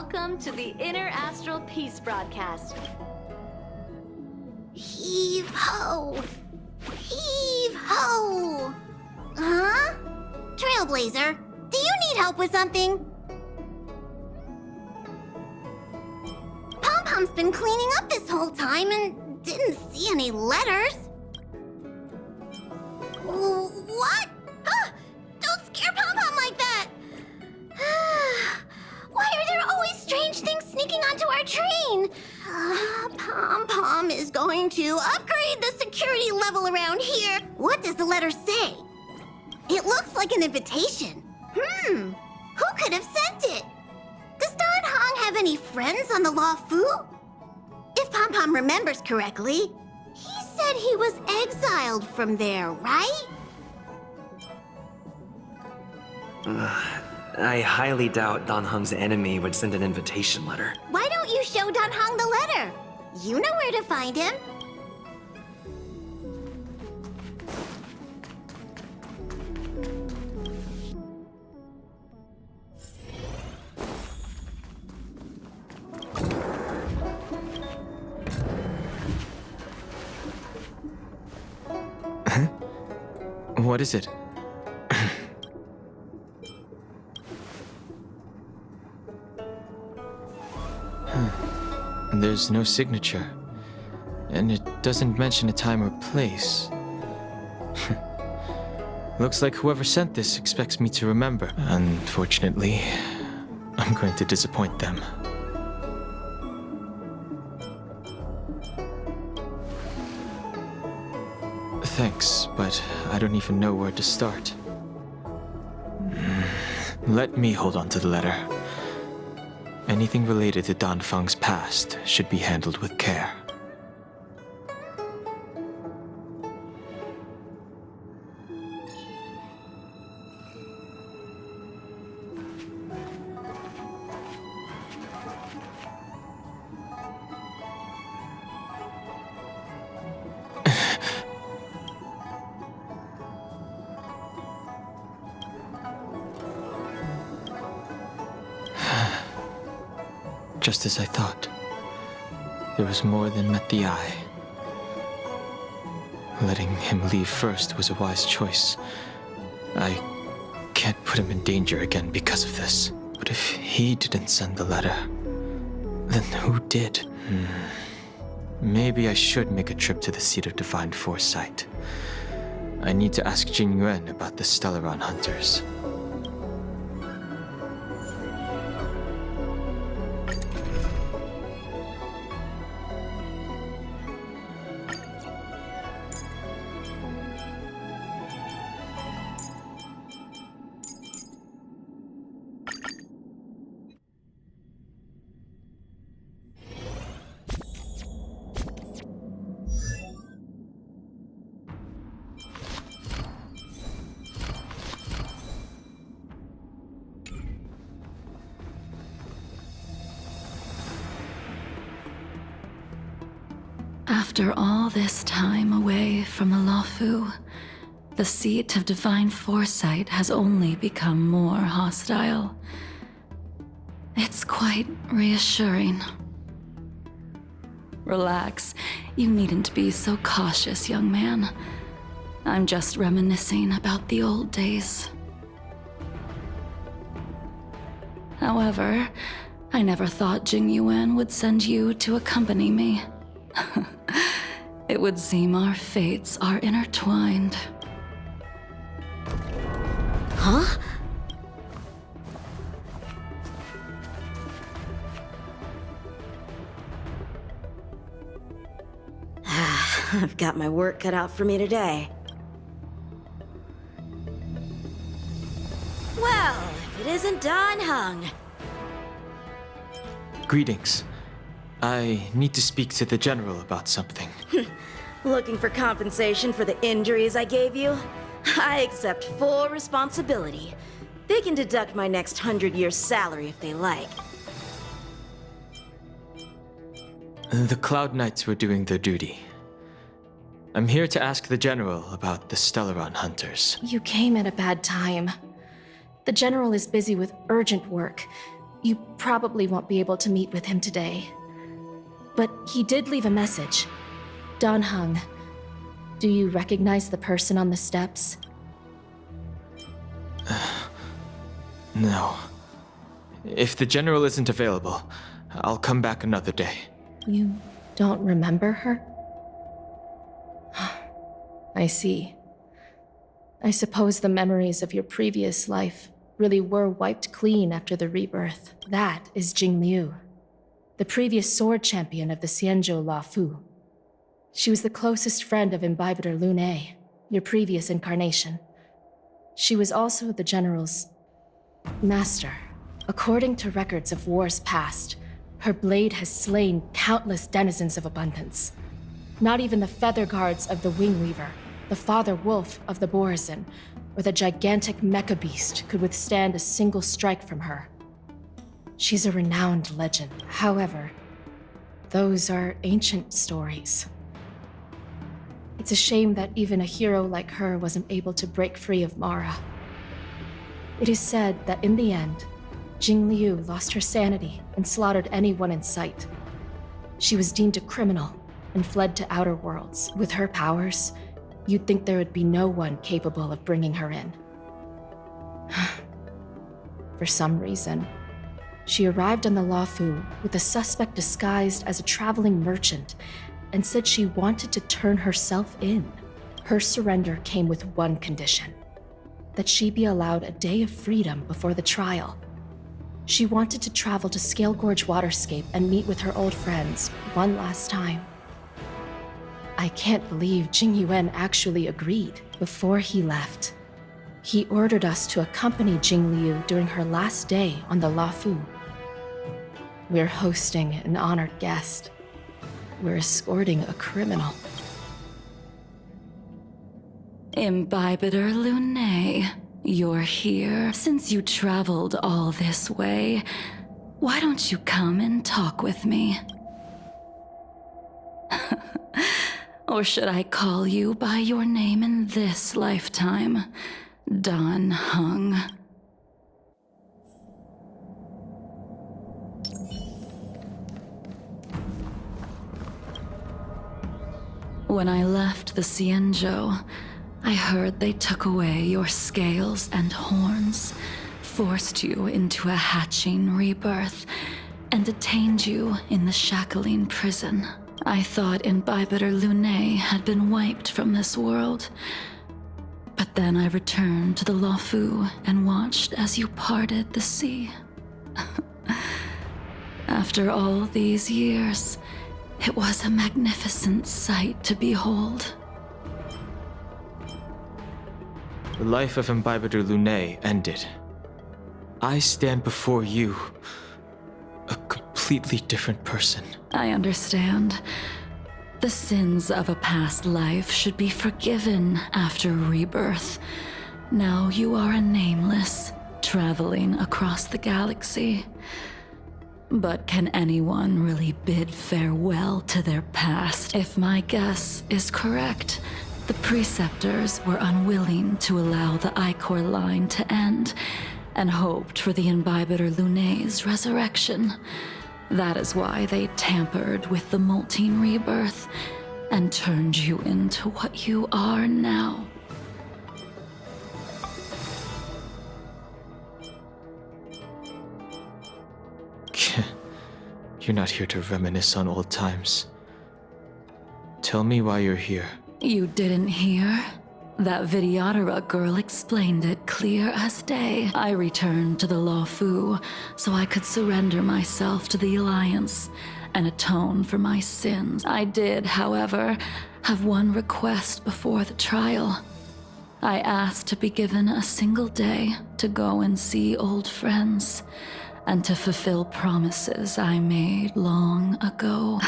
welcome to the Inner Astral Peace broadcast. Heave ho! Heave ho! Huh? Trailblazer, do you need help with something? Pom-Pom's been cleaning up this whole time and didn't see any letters. What? Huh? Don't scare Pom-Pom like that! Why are there always strange things sneaking onto our train? Pom-Pom is going to upgrade the security level around here. What does the letter say? It looks like an invitation. Who could have sent it? Does Don Hong have any friends on the La Fu? If Pom-Pom remembers correctly, he said he was exiled from there, right? I highly doubt Don Hung's enemy would send an invitation letter. Why don't you show Don Hong the letter? You know where to find him. What is it? There's no signature, and it doesn't mention a time or place. Looks like whoever sent this expects me to remember. Unfortunately, I'm going to disappoint them. Thanks, but I don't even know where to start. Let me hold on to the letter. Anything related to Dan Feng's past should be handled with care. Just as I thought. There was more than met the eye. Letting him leave first was a wise choice. I can't put him in danger again because of this. But if he didn't send the letter, then who did? Maybe I should make a trip to the seat of Divine Foresight. I need to ask Jing Yuan about the Stellaron Hunters. After all this time away from the Luofu, the seat of Divine Foresight has only become more hostile. It's quite reassuring. Relax. You needn't be so cautious, young man. I'm just reminiscing about the old days. However, I never thought Jing Yuan would send you to accompany me. It would seem our fates are intertwined. Huh? I've got my work cut out for me today. Well, if it isn't Don Hung. Greetings. I need to speak to the General about something. Looking for compensation for the injuries I gave you? I accept full responsibility. They can deduct my next 100 years' salary if they like. The Cloud Knights were doing their duty. I'm here to ask the General about the Stellaron Hunters. You came at a bad time. The General is busy with urgent work. You probably won't be able to meet with him today. But he did leave a message. Dan Heng, do you recognize the person on the steps? No. If the general isn't available, I'll come back another day. You don't remember her? I see. I suppose the memories of your previous life really were wiped clean after the rebirth. That is Jing Liu, the previous sword champion of the Xianzhou Luofu. She was the closest friend of Imbibitor Lune, your previous incarnation. She was also the general's master. According to records of wars past, her blade has slain countless denizens of abundance. Not even the feather guards of the Wingweaver, the father wolf of the Borazin, or the gigantic mecha beast could withstand a single strike from her. She's a renowned legend. However, those are ancient stories. It's a shame that even a hero like her wasn't able to break free of Mara. It is said that in the end, Jing Liu lost her sanity and slaughtered anyone in sight. She was deemed a criminal and fled to outer worlds. With her powers, you'd think there would be no one capable of bringing her in. For some reason, she arrived on the Luofu with a suspect disguised as a traveling merchant and said she wanted to turn herself in. Her surrender came with one condition: that she be allowed a day of freedom before the trial. She wanted to travel to Scale Gorge Waterscape and meet with her old friends one last time. I can't believe Jing Yuan actually agreed. Before he left, he ordered us to accompany Jing Liu during her last day on the Luofu. We're hosting an honored guest. We're escorting a criminal. Imbibitor Lune, you're here. Since you traveled all this way, why don't you come and talk with me? Or should I call you by your name in this lifetime? Dan Heng. When I left the Xianzhou, I heard they took away your scales and horns, forced you into a hatching rebirth, and detained you in the shackling prison. I thought Imbibitor Lune had been wiped from this world. But then I returned to the Luofu and watched as you parted the sea. After all these years, it was a magnificent sight to behold. The life of Imbibitor Lune ended. I stand before you, a completely different person. I understand. The sins of a past life should be forgiven after rebirth. Now you are a nameless, traveling across the galaxy. But can anyone really bid farewell to their past? If my guess is correct, the Preceptors were unwilling to allow the Ichor line to end, and hoped for the Imbibitor Lune's resurrection. That is why they tampered with the molting rebirth and turned you into what you are now. You're not here to reminisce on old times. Tell me why you're here. You didn't hear? That Vidyadhara girl explained it clear as day. I returned to the Luofu so I could surrender myself to the Alliance and atone for my sins. I did, however, have one request before the trial. I asked to be given a single day to go and see old friends, and to fulfill promises I made long ago.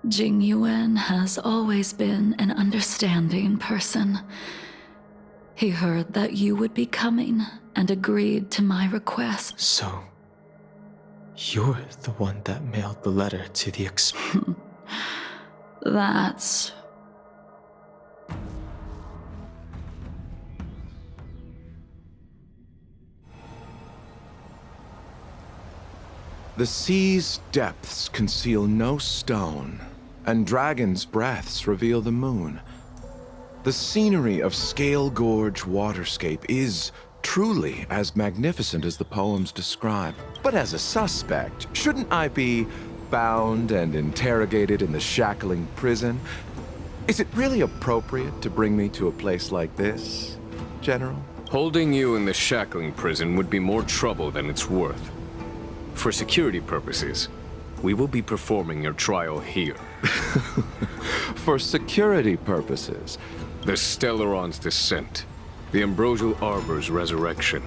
Jing Yuan has always been an understanding person. He heard that you would be coming and agreed to my request. So, you're the one that mailed the letter to the That's... The sea's depths conceal no stone, and dragons' breaths reveal the moon. The scenery of Scale Gorge Waterscape is truly as magnificent as the poems describe. But as a suspect, shouldn't I be bound and interrogated in the shackling prison? Is it really appropriate to bring me to a place like this, General? Holding you in the shackling prison would be more trouble than it's worth. For security purposes, we will be performing your trial here. For security purposes? The Stellaron's descent, the Ambrosial Arbor's resurrection,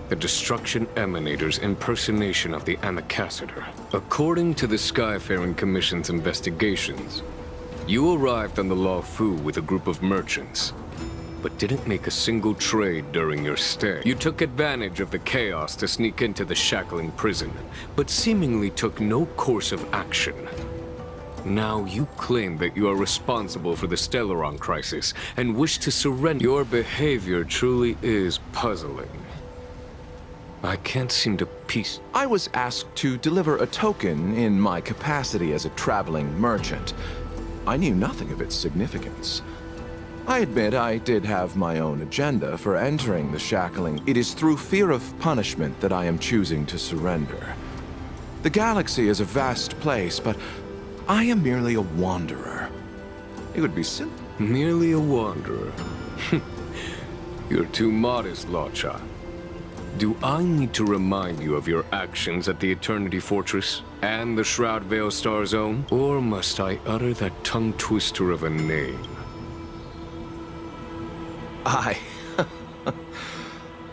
the Destruction Emanator's impersonation of the Amicassator. According to the Skyfaring Commission's investigations, you arrived on the Luofu with a group of merchants, but didn't make a single trade during your stay. You took advantage of the chaos to sneak into the shackling prison, but seemingly took no course of action. Now you claim that you are responsible for the Stellaron crisis and wish to surrender. Your behavior truly is puzzling. I can't seem to piece. I was asked to deliver a token in my capacity as a traveling merchant. I knew nothing of its significance. I admit I did have my own agenda for entering the shackling. It is through fear of punishment that I am choosing to surrender. The galaxy is a vast place, but I am merely a wanderer. It would be simple. Merely a wanderer. You're too modest, Lawcha. Do I need to remind you of your actions at the Eternity Fortress and the Shroud Veil Star Zone? Or must I utter that tongue twister of a name?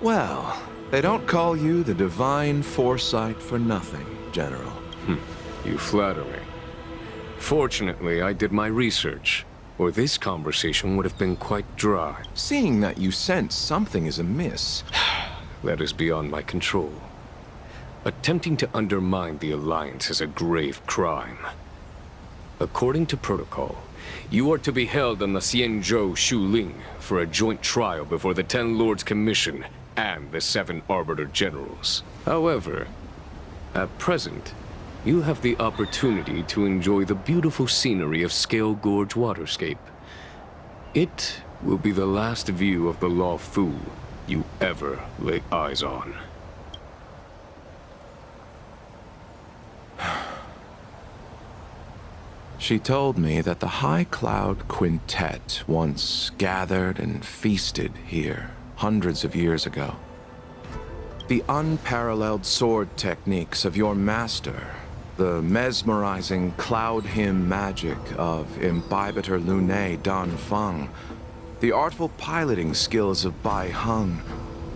Well, they don't call you the Divine Foresight for nothing, General. You flatter me. Fortunately, I did my research, or this conversation would have been quite dry. Seeing that you sense something is amiss. That is beyond my control. Attempting to undermine the Alliance is a grave crime. According to protocol, you are to be held on the Xianzhou Shuling for a joint trial before the 10 Lords Commission and the 7 Arbiter Generals. However, at present, you have the opportunity to enjoy the beautiful scenery of Scale Gorge Waterscape. It will be the last view of the Luofu you ever lay eyes on. She told me that the High Cloud Quintet once gathered and feasted here hundreds of years ago. The unparalleled sword techniques of your master, the mesmerizing cloud hymn magic of Imbibitor Lunae Dan Feng, the artful piloting skills of Bai Heng,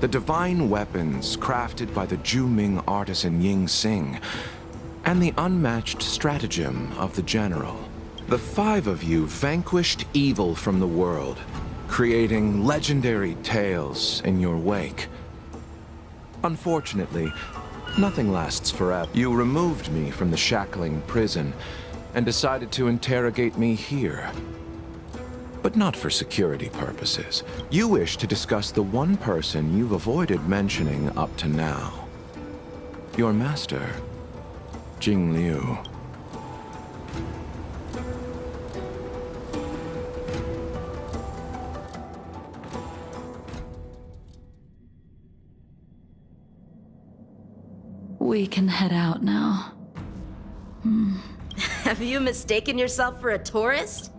the divine weapons crafted by the Juming artisan Ying Xing, and the unmatched stratagem of the General. The 5 of you vanquished evil from the world, creating legendary tales in your wake. Unfortunately, nothing lasts forever. You removed me from the shackling prison and decided to interrogate me here. But not for security purposes. You wish to discuss the one person you've avoided mentioning up to now. Your master, Jingliu. We can head out now. Have you mistaken yourself for a tourist?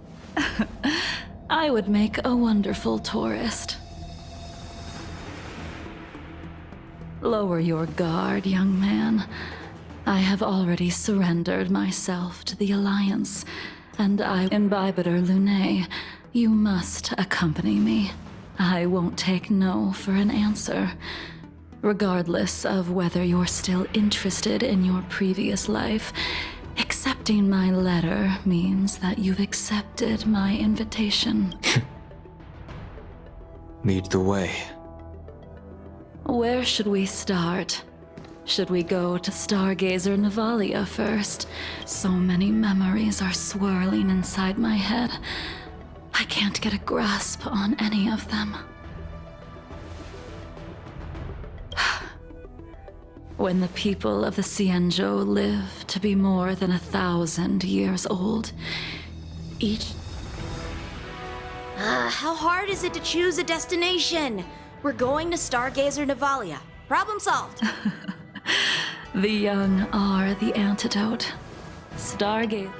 I would make a wonderful tourist. Lower your guard, young man. I have already surrendered myself to the Alliance, and I, Imbibitor Lunae, you must accompany me. I won't take no for an answer, regardless of whether you're still interested in your previous life. Accepting my letter means that you've accepted my invitation. Lead the way. Where should we start? Should we go to Stargazer Navalia first? So many memories are swirling inside my head. I can't get a grasp on any of them. When the people of the Cienjo live to be more than 1,000 years old, each... How hard is it to choose a destination? We're going to Stargazer Navalia. Problem solved. The young are the antidote. Stargaze...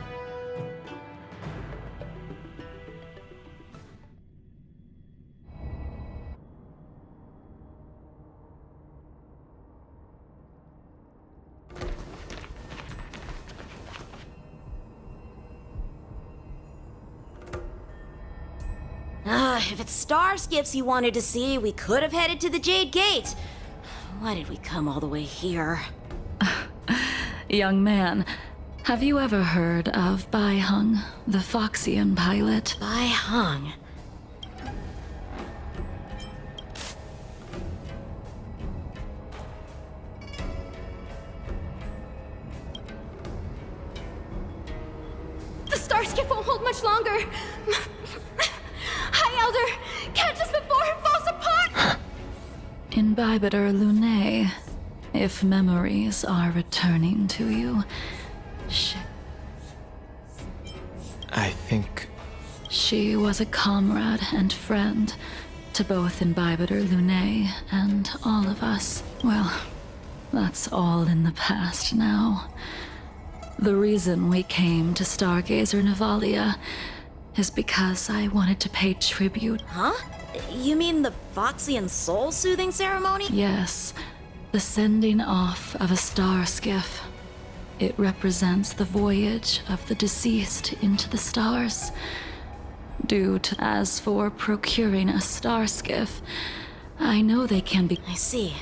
If it's star skiffs you wanted to see, we could have headed to the Jade Gate. Why did we come all the way here? Young man, have you ever heard of Baihung, the Foxian pilot? Baihung. The star skiff won't hold much longer. High Elder, catch us before it falls apart! Imbibiter Lunae, if memories are returning to you, I think she was a comrade and friend to both Imbibiter Lunae and all of us. Well, that's all in the past now. The reason we came to Stargazer Navalia is because I wanted to pay tribute. Huh? You mean the Foxian soul-soothing ceremony? Yes, the sending off of a star skiff. It represents the voyage of the deceased into the stars. As for procuring a star skiff, I know they can be... I see.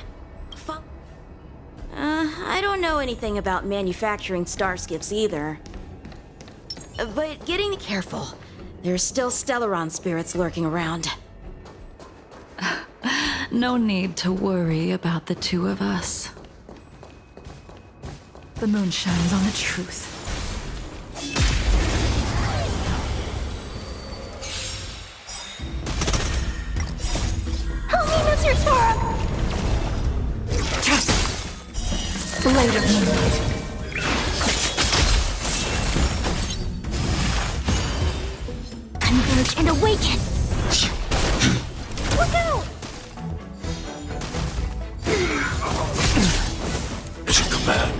I don't know anything about manufacturing star skiffs either. But getting careful. There's still Stellaron spirits lurking around. No need to worry about the two of us. The moon shines on the truth. Help me, Mr. Sora! Later, Moonlight. Converge and awaken! Look out! Mission command.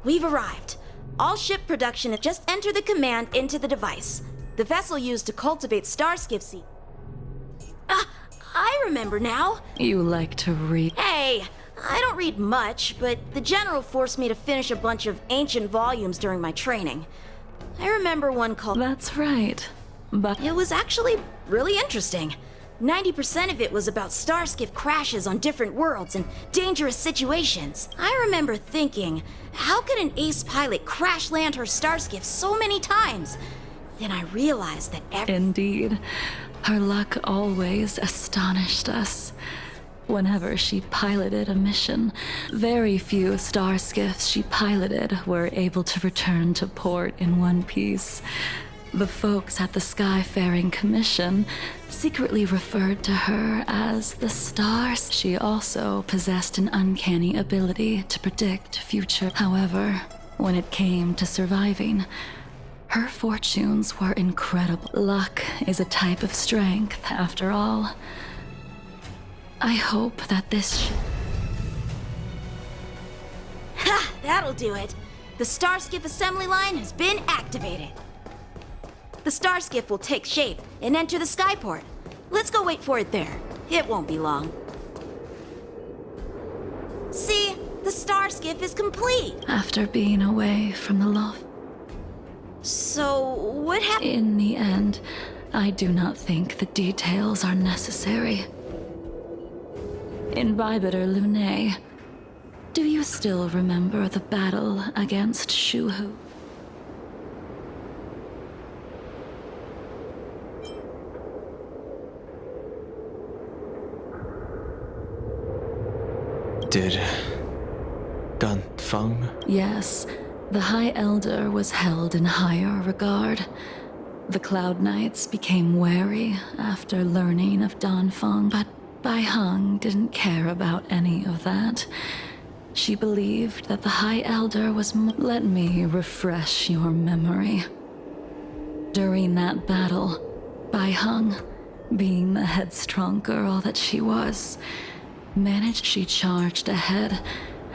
We've arrived. All ship production has just entered the command into the device. The vessel used to cultivate starskiff seed. I remember now. You like to read. Hey, I don't read much, but the general forced me to finish a bunch of ancient volumes during my training. I remember one called... That's right. But It was actually really interesting. 90% of it was about starskiff crashes on different worlds and dangerous situations. I remember thinking, how could an ace pilot crash land her starskiff so many times? Then I realized that indeed, her luck always astonished us. Whenever she piloted a mission, very few star skiffs she piloted were able to return to port in one piece. The folks at the Skyfaring Commission secretly referred to her as the Stars. She also possessed an uncanny ability to predict future. However, when it came to surviving, her fortunes were incredible. Luck is a type of strength, after all. I hope that this... Ha! That'll do it. The starskiff assembly line has been activated. The starskiff will take shape and enter the skyport. Let's go wait for it there. It won't be long. See? The starskiff is complete. After being away from the loft. So, what happened? In the end, I do not think the details are necessary. Imbibiter Lunae, do you still remember the battle against Shuhu? Did Dan Feng? Yes, the High Elder was held in higher regard. The Cloud Knights became wary after learning of Danfeng, but Bai Heng didn't care about any of that. She believed that the High Elder was Let me refresh your memory. During that battle, Bai Heng, being the headstrong girl that she was, she charged ahead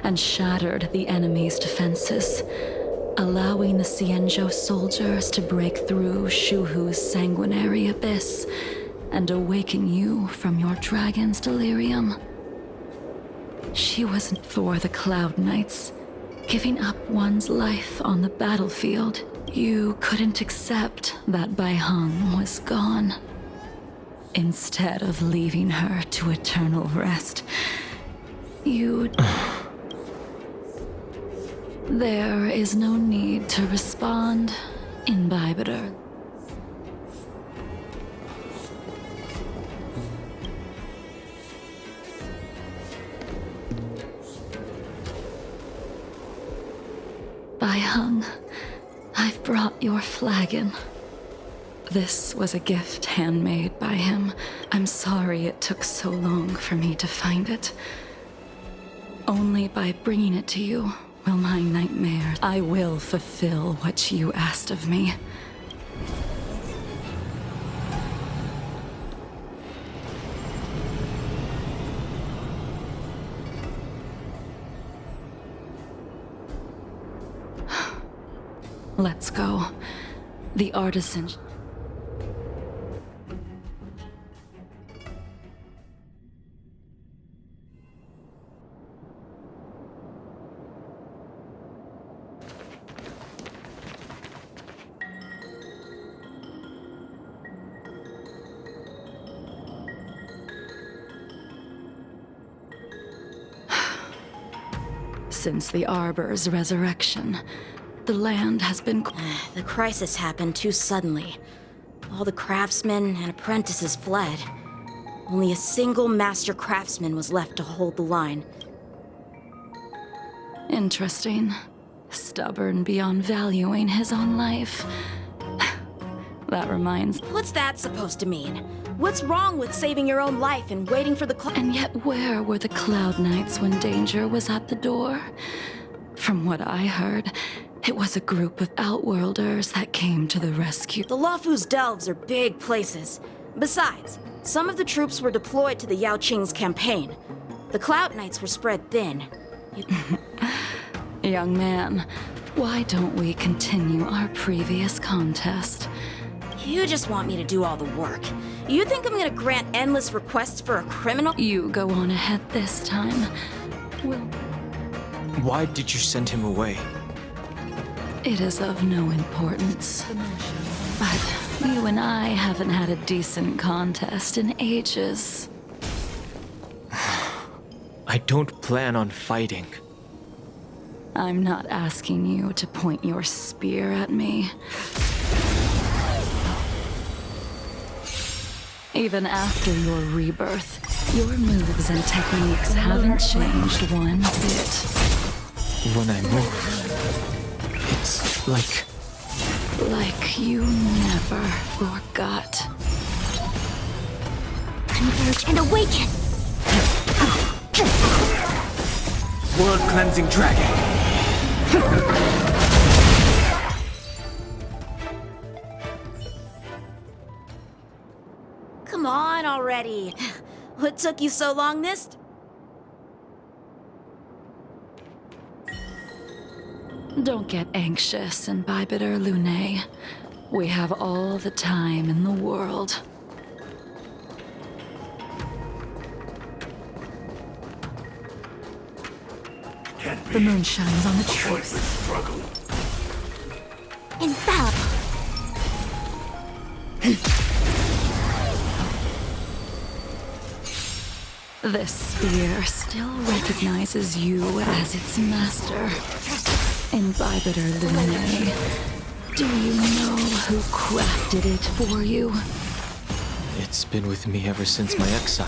and shattered the enemy's defenses, allowing the Xianzhou soldiers to break through Shuhu's sanguinary abyss and awaken you from your dragon's delirium. She wasn't for the Cloud Knights. Giving up one's life on the battlefield, you couldn't accept that Bai Heng was gone. Instead of leaving her to eternal rest, you... There is no need to respond, Imbibitor. Bai Heng, I've brought your flagon. This was a gift handmade by him. I'm sorry it took so long for me to find it. Only by bringing it to you will my nightmare. I will fulfill what you asked of me. Let's go. The artisan... Since the Arbor's resurrection, the land has been... The crisis happened too suddenly. All the craftsmen and apprentices fled. Only a single master craftsman was left to hold the line. Interesting. Stubborn beyond valuing his own life. That reminds... What's that supposed to mean? What's wrong with saving your own life and waiting for the And yet where were the Cloud Knights when danger was at the door? From what I heard, it was a group of Outworlders that came to the rescue. The Luofu's delves are big places. Besides, some of the troops were deployed to the Yao Qing's campaign. The Cloud Knights were spread thin. Young man, why don't we continue our previous contest? You just want me to do all the work. You think I'm gonna grant endless requests for a criminal? You go on ahead this time. We'll... Why did you send him away? It is of no importance. But you and I haven't had a decent contest in ages. I don't plan on fighting. I'm not asking you to point your spear at me. Even after your rebirth, your moves and techniques haven't changed one bit. When I move, it's like... Like you never forgot. Converge and awaken! World-cleansing dragon! Come on already. What took you so long this? Don't get anxious, Imbibitor Lune. We have all the time in the world. The moon shines on the truth. Infallible! This spear still recognizes you as its master. Imbibitor Lune, do you know who crafted it for you? It's been with me ever since my exile.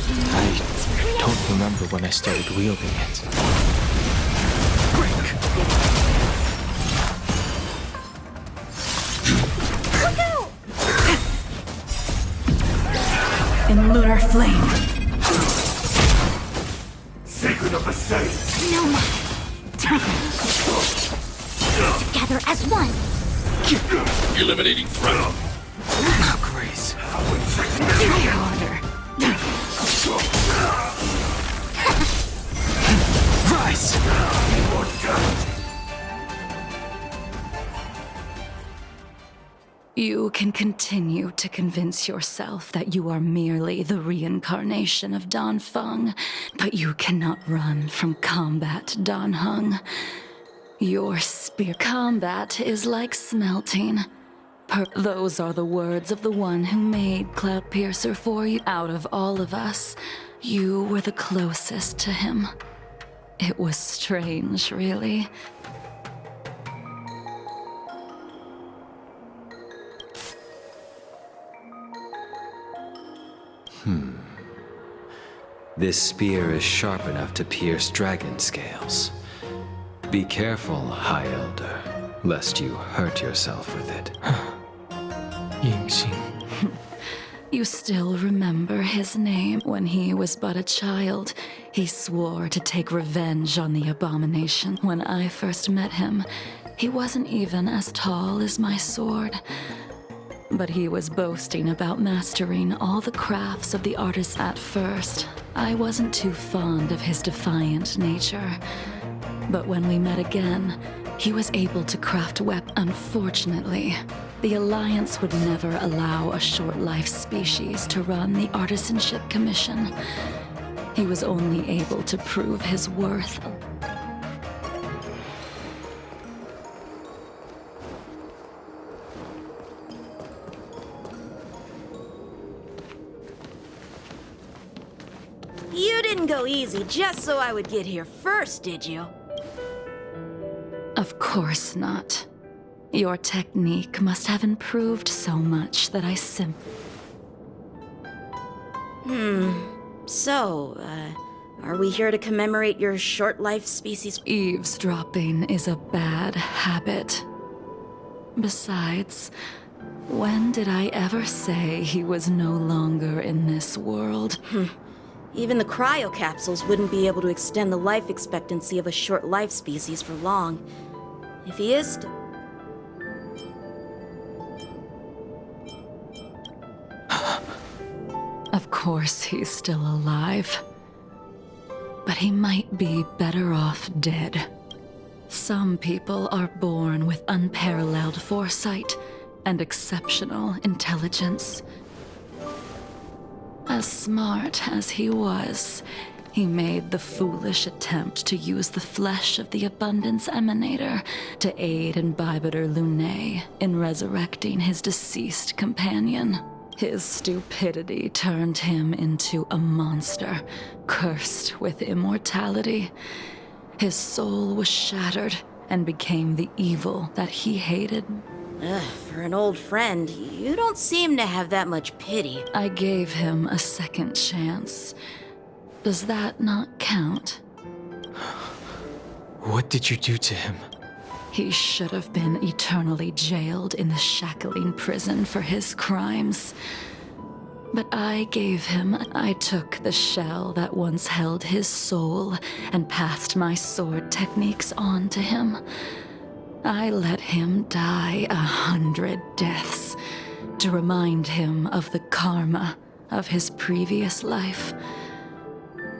I don't remember when I started wielding it. In lunar flame. Secret of the Saints! No more. Together as one. Eliminating threat! Oh, Grace. Try harder. Rise! You can continue to convince yourself that you are merely the reincarnation of Dan Feng, but you cannot run from combat, Dan Heng. Your spear combat is like smelting. Those are the words of the one who made Cloudpiercer for you. Out of all of us, you were the closest to him. It was strange, really. This spear is sharp enough to pierce dragon scales. Be careful, High Elder, lest you hurt yourself with it. Yingxing. You still remember his name. When he was but a child, he swore to take revenge on the abomination. When I first met him, he wasn't even as tall as my sword. But he was boasting about mastering all the crafts of the artist. At first, I wasn't too fond of his defiant nature. But when we met again, he was able to craft weapons. Unfortunately, the Alliance would never allow a short-life species to run the Artisanship Commission. He was only able to prove his worth. You didn't go easy just so I would get here first, did you? Of course not. Your technique must have improved so much that I simply... So, are we here to commemorate your short-life species? Eavesdropping is a bad habit. Besides, when did I ever say he was no longer in this world? Even the cryocapsules wouldn't be able to extend the life expectancy of a short-life species for long. If he is still... Of course he's still alive. But he might be better off dead. Some people are born with unparalleled foresight and exceptional intelligence. As smart as he was, he made the foolish attempt to use the flesh of the Abundance Emanator to aid in Bibiter Lunae in resurrecting his deceased companion. His stupidity turned him into a monster, cursed with immortality. His soul was shattered and became the evil that he hated. For an old friend, you don't seem to have that much pity. I gave him a second chance. Does that not count? What did you do to him? He should have been eternally jailed in the shackling prison for his crimes. But I took the shell that once held his soul and passed my sword techniques on to him. I let him die 100 deaths to remind him of the karma of his previous life.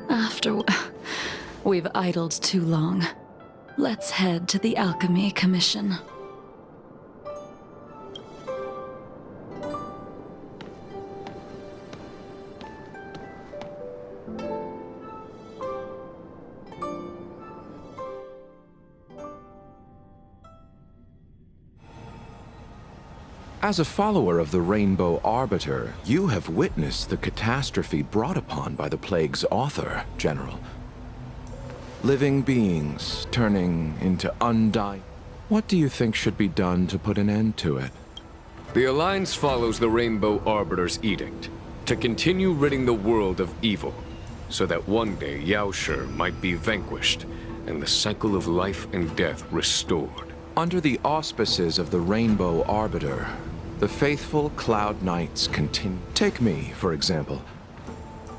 After we've idled too long, let's head to the Alchemy Commission. As a follower of the Rainbow Arbiter, you have witnessed the catastrophe brought upon by the plague's author, General. Living beings turning into undying. What do you think should be done to put an end to it? The Alliance follows the Rainbow Arbiter's edict to continue ridding the world of evil. so that one day Yaoshi might be vanquished and the cycle of life and death restored. Under the auspices of the Rainbow Arbiter, the faithful Cloud Knights continue. Take me, for example.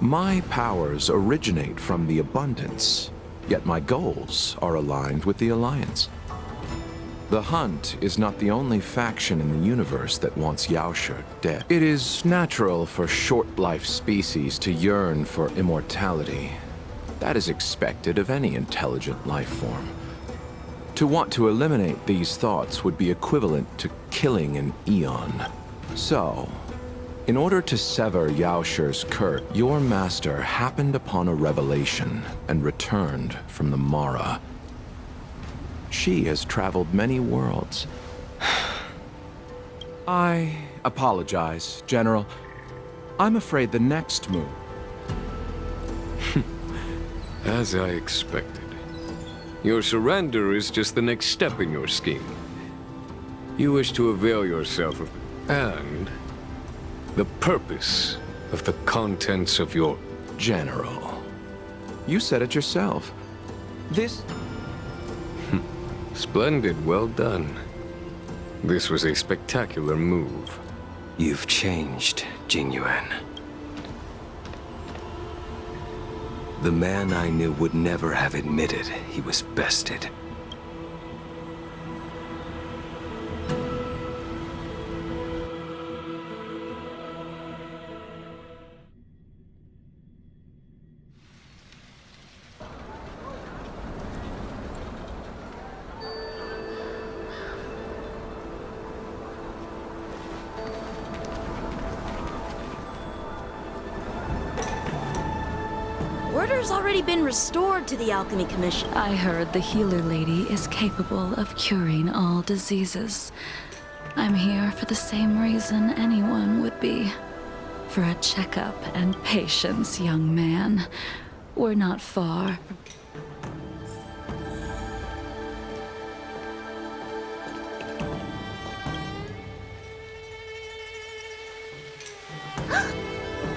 My powers originate from the Abundance, yet my goals are aligned with the Alliance. The Hunt is not the only faction in the universe that wants Yaoshi dead. It is natural for short-life species to yearn for immortality. That is expected of any intelligent life form. To want to eliminate these thoughts would be equivalent to killing an eon. So, in order to sever Yaoshi's curse, your master happened upon a revelation and returned from the Mara. She has traveled many worlds. I apologize, General. I'm afraid the next move... As I expected. Your surrender is just the next step in your scheme. You wish to avail yourself of... and... the purpose of the contents of your... General. You said it yourself. This... Splendid, well done. This was a spectacular move. You've changed, Jingyuan. The man I knew would never have admitted he was bested. Order's already been restored to the Alchemy Commission. I heard the healer lady is capable of curing all diseases. I'm here for the same reason anyone would be. For a checkup and patience, young man. We're not far.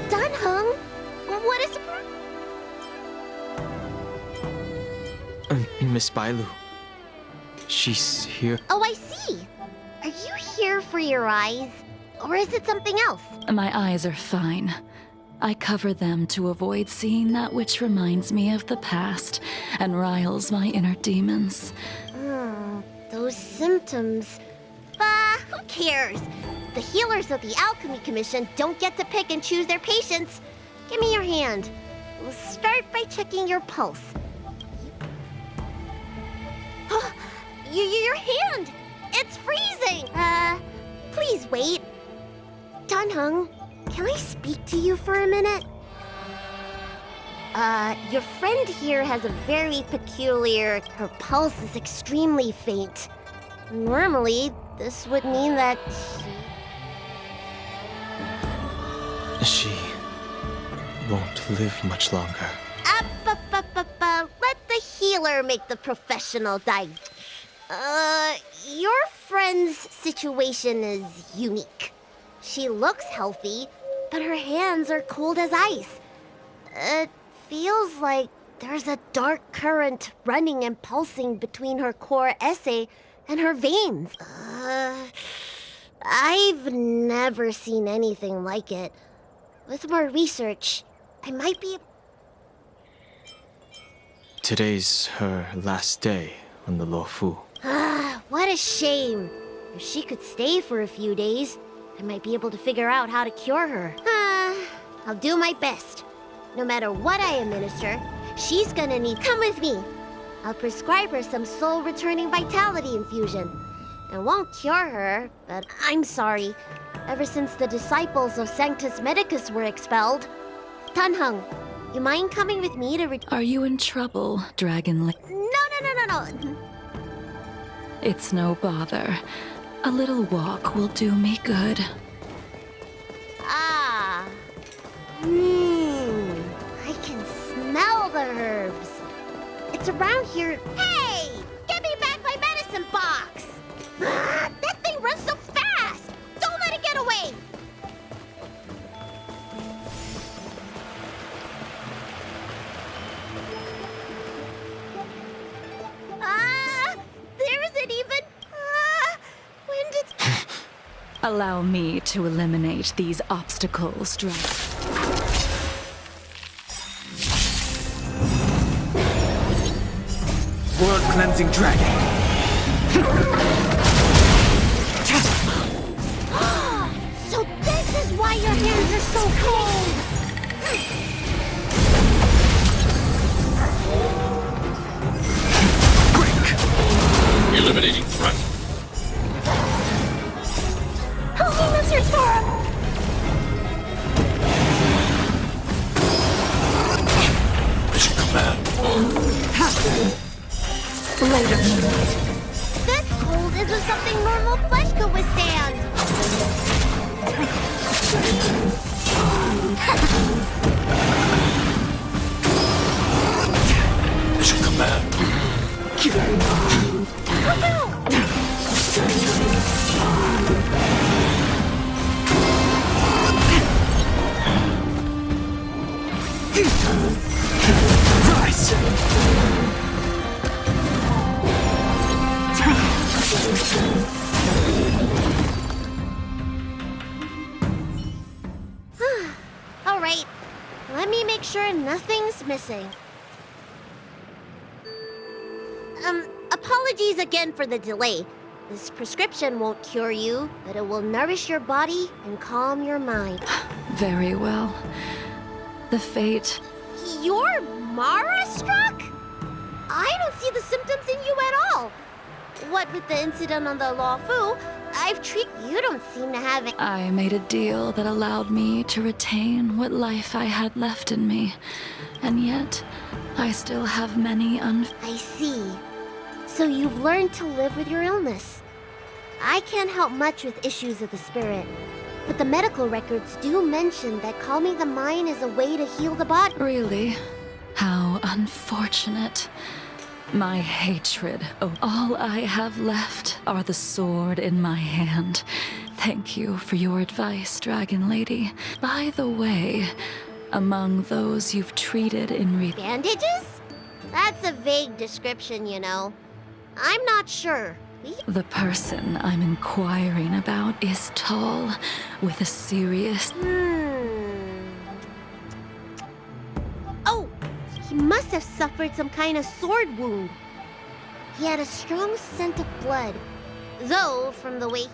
Dunhung, what is... Miss Bailu. She's here. Oh, I see. Are you here for your eyes? Or is it something else? My eyes are fine. I cover them to avoid seeing that which reminds me of the past and riles my inner demons. Those symptoms. Bah, who cares? The healers of the Alchemy Commission don't get to pick and choose their patients. Give me your hand. We'll start by checking your pulse. Your hand! It's freezing! Please wait. Dunhung, can I speak to you for a minute? Your friend here has a very peculiar... Her pulse is extremely faint. Normally, this would mean that She won't live much longer. Let the healer make the professional your friend's situation is unique. She looks healthy, but her hands are cold as ice. It feels like there's a dark current running and pulsing between her core esse and her veins. I've never seen anything like it. With more research, I might be... Today's her last day on the Luofu. What a shame. If she could stay for a few days, I might be able to figure out how to cure her. I'll do my best. No matter what I administer, she's gonna need... Come with me. I'll prescribe her some soul-returning vitality infusion. It won't cure her, but I'm sorry. Ever since the disciples of Sanctus Medicus were expelled... Dunhung, you mind coming with me to Are you in trouble, Dragon Lady? No. It's no bother. A little walk will do me good. I can smell the herbs. It's around here. Hey! Give me back my medicine box! That thing runs so fast! Don't let it get away! Allow me to eliminate these obstacles, World-cleansing dragon. So this is why your hands are so cold! Eliminating threat. Help me, Mr. Storm! Mission command. This cold isn't something normal flesh could withstand! Mission command. Rise! All right, let me make sure nothing's missing. Apologies again for the delay. This prescription won't cure you, but it will nourish your body and calm your mind. Very well. The fate. You're Mara-struck? I don't see the symptoms in you at all. What with the incident on the Lawfu, you don't seem to have it. I made a deal that allowed me to retain what life I had left in me. And yet, I still have many I see. So you've learned to live with your illness. I can't help much with issues of the spirit, but the medical records do mention that calming the mind is a way to heal the body. Really? How unfortunate. My hatred. Oh, all I have left are the sword in my hand. Thank you for your advice, Dragon Lady. By the way, among those you've treated in Bandages? That's a vague description, you know. I'm not sure. The person I'm inquiring about is tall, with a serious... Oh! He must have suffered some kind of sword wound. He had a strong scent of blood. Though, from the way...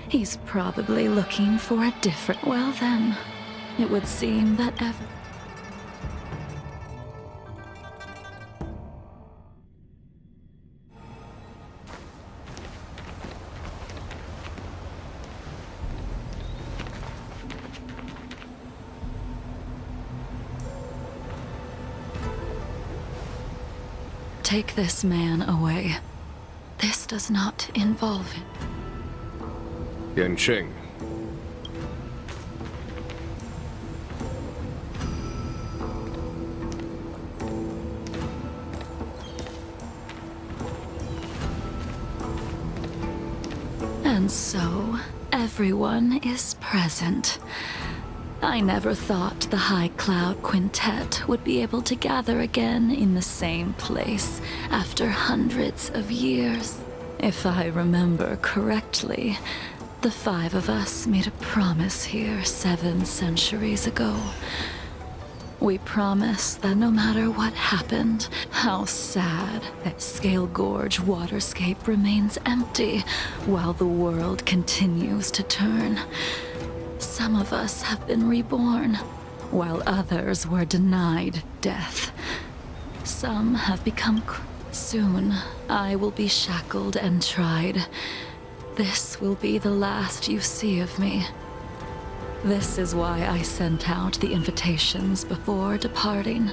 He's probably looking for a different... Well then, it would seem that Take this man away. This does not involve him. Yanqing. And so, everyone is present. I never thought the High Cloud Quintet would be able to gather again in the same place after hundreds of years. If I remember correctly, the 5 of us made a promise here 7 centuries ago. We promised that no matter what happened, how sad, that Scale Gorge waterscape remains empty while the world continues to turn. Some of us have been reborn, while others were denied death. Some have become... Soon, I will be shackled and tried. This will be the last you see of me. This is why I sent out the invitations before departing.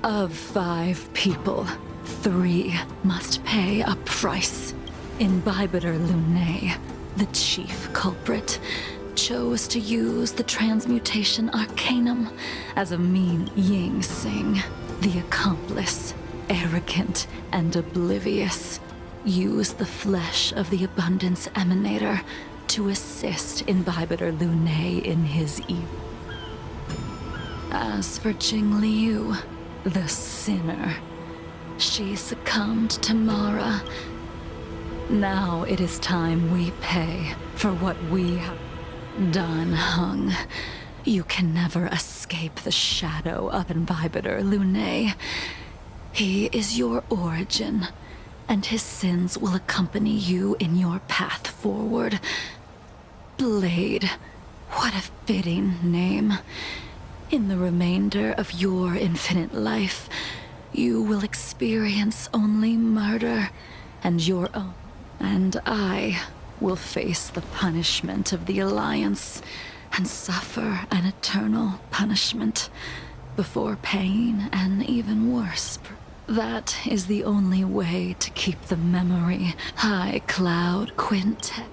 Of 5 people, 3 must pay a price. Imbibitor Lunae, the chief culprit, chose to use the transmutation arcanum as a mean Ying Sing, the accomplice, arrogant and oblivious, used the flesh of the Abundance Emanator to assist Imbibitor Lunae in his evil. As for Jingliu, the sinner, she succumbed to Mara. Now it is time we pay for what we have done, Hung. You can never escape the shadow of Imbibitor Lunae. He is your origin, and his sins will accompany you in your path forward. Blade, what a fitting name. In the remainder of your infinite life, you will experience only murder and your own. And I will face the punishment of the Alliance and suffer an eternal punishment before paying an even worse. That is the only way to keep the memory High Cloud Quintet.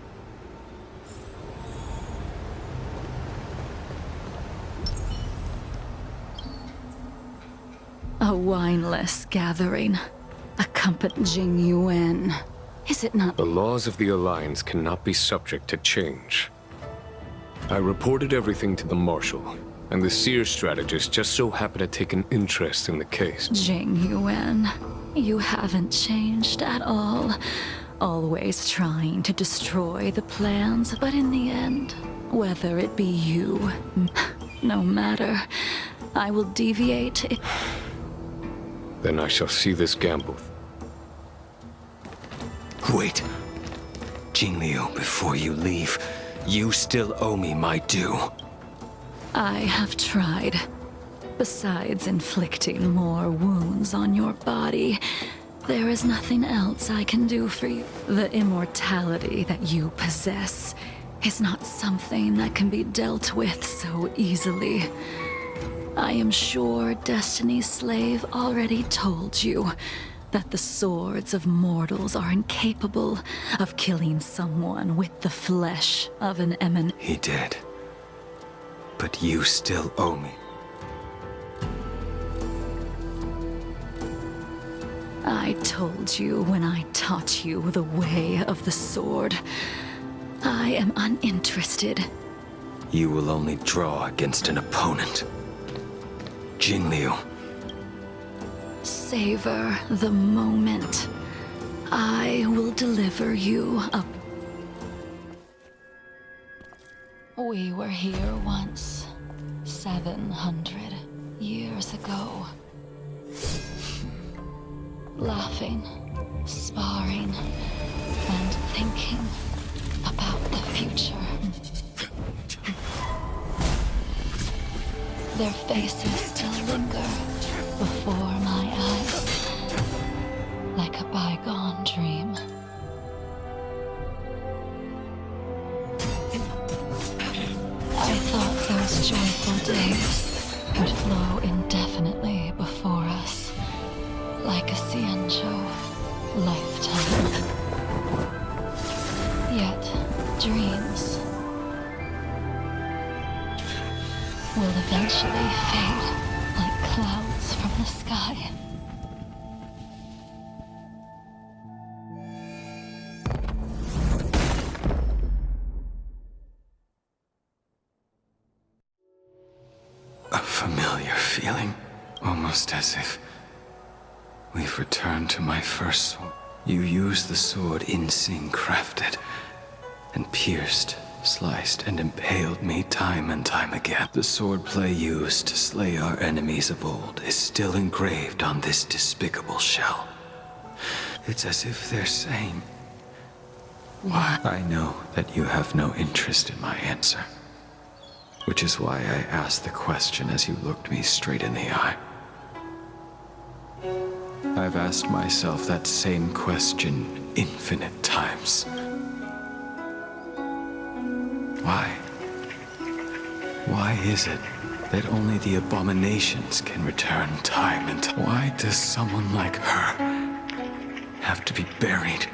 A wineless gathering, accompanying Yuan. Is it not? The laws of the Alliance cannot be subject to change. I reported everything to the Marshal, and the Seer strategist just so happened to take an interest in the case. Jing Yuan, you haven't changed at all. Always trying to destroy the plans, but in the end, whether it be you, no matter, I will deviate it. Then I shall see this gamble. Wait. Jingliu, before you leave, you still owe me my due. I have tried. Besides inflicting more wounds on your body, there is nothing else I can do for you. The immortality that you possess is not something that can be dealt with so easily. I am sure Destiny's Slave already told you that the swords of mortals are incapable of killing someone with the flesh of an eminent. He did. But you still owe me. I told you when I taught you the way of the sword. I am uninterested. You will only draw against an opponent. Jingliu. Savor the moment. I will deliver you up. We were here once, 700 years ago. Laughing, sparring, and thinking about the future. Their faces still linger before my eyes, like a bygone dream. I thought those joyful days would flow indefinitely before us, like a Ciencho lifetime. Yet, dreams will eventually fade like clouds from the sky. A familiar feeling, almost as if we've returned to my first sword. You used the sword Insing crafted, and pierced, sliced, and impaled me time and time again. The swordplay used to slay our enemies of old is still engraved on this despicable shell. It's as if they're saying, why? I know that you have no interest in my answer, which is why I asked the question as you looked me straight in the eye. I've asked myself that same question infinite times. Why? Why is it that only the abominations can return time and time? Why does someone like her have to be buried,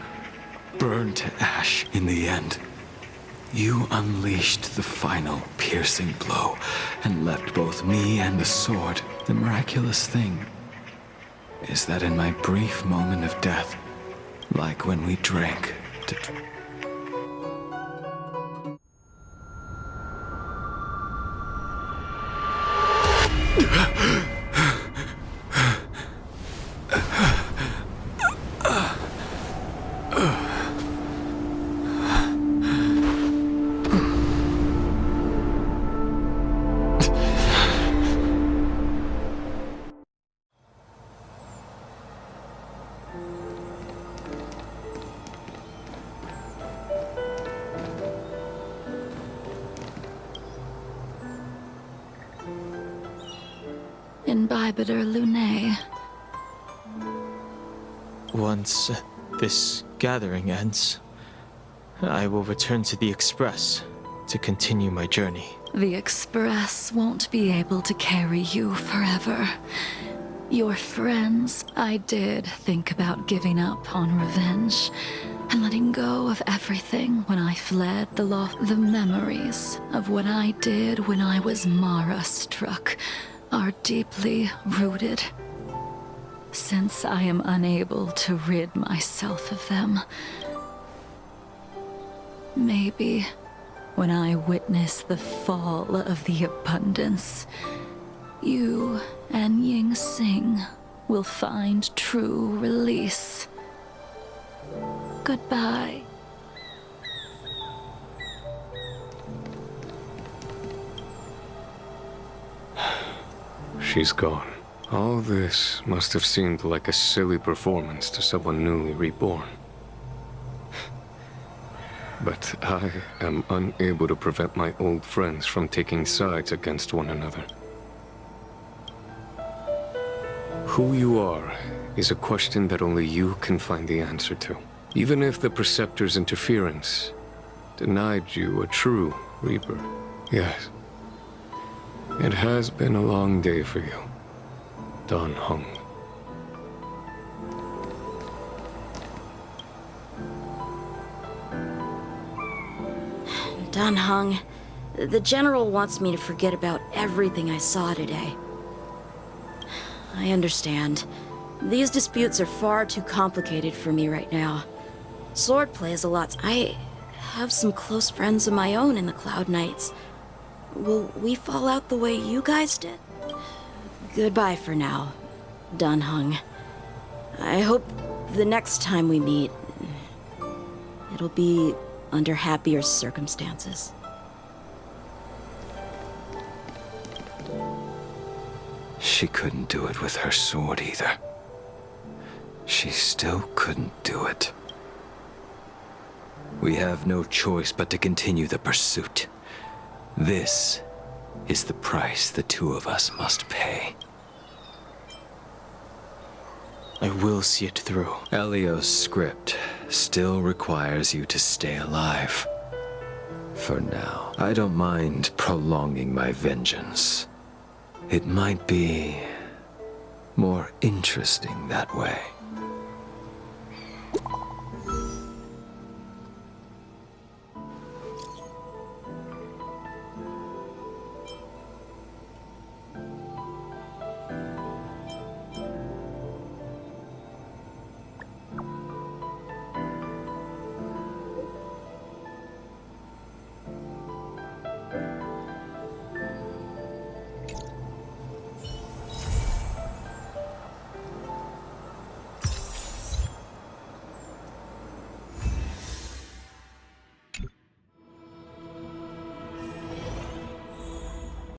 burned to ash in the end? You unleashed the final piercing blow and left both me and the sword. The miraculous thing is that in my brief moment of death, like when we drank to... Imbibiter Lunae. Once this gathering ends, I will return to the Express to continue my journey. The Express won't be able to carry you forever. Your friends, I did think about giving up on revenge and letting go of everything when I fled the The memories of what I did when I was Mara-struck are deeply rooted. Since I am unable to rid myself of them, maybe when I witness the fall of the abundance, you and Ying Sing will find true release. Goodbye. She's gone. All this must have seemed like a silly performance to someone newly reborn. But I am unable to prevent my old friends from taking sides against one another. Who you are is a question that only you can find the answer to. Even if the Preceptor's interference denied you a true rebirth. Yes. It has been a long day for you, Dan Heng. Dan Heng, the General wants me to forget about everything I saw today. I understand. These disputes are far too complicated for me right now. Swordplay is a lot. I have some close friends of my own in the Cloud Knights. Will we fall out the way you guys did? Goodbye for now, Dan Heng. I hope the next time we meet, it'll be under happier circumstances. She couldn't do it with her sword either. She still couldn't do it. We have no choice but to continue the pursuit. This is the price the two of us must pay. I will see it through. Elio's script still requires you to stay alive. For now, I don't mind prolonging my vengeance. It might be more interesting that way.